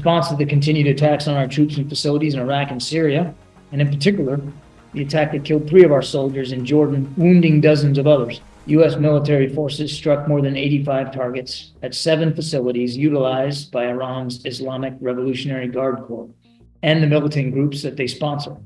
response to the continued attacks on our troops and facilities in Iraq and Syria, and in particular, the attack that killed 3 of our soldiers in Jordan, wounding dozens of others, U.S. military forces struck more than 85 targets at 7 facilities utilized by Iran's Islamic Revolutionary Guard Corps and the militant groups that they sponsor.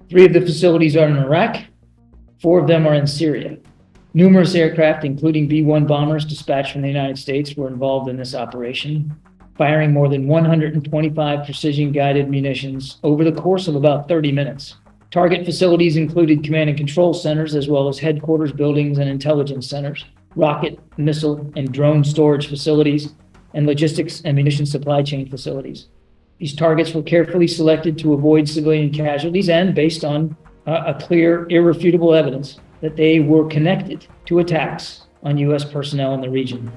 Three of the facilities are in Iraq, 4 of them are in Syria. Numerous aircraft, including B-1 bombers dispatched from the United States, were involved in this operation, firing more than 125 precision-guided munitions over the course of about 30 minutes. Target facilities included command and control centers, as well as headquarters buildings and intelligence centers, rocket, missile, and drone storage facilities, and logistics and munition supply chain facilities. These targets were carefully selected to avoid civilian casualties and based on a clear, irrefutable evidence that they were connected to attacks on U.S. personnel in the region.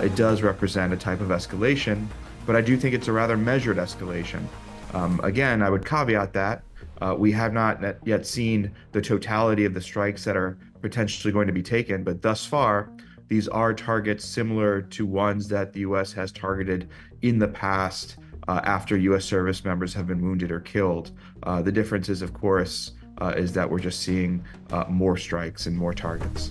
It does represent a type of escalation, but I do think it's a rather measured escalation. Again, I would caveat that we have not yet seen the totality of the strikes that are potentially going to be taken, but thus far, these are targets similar to ones that the U.S. has targeted in the past after U.S. service members have been wounded or killed. The difference is, of course, is that we're just seeing more strikes and more targets.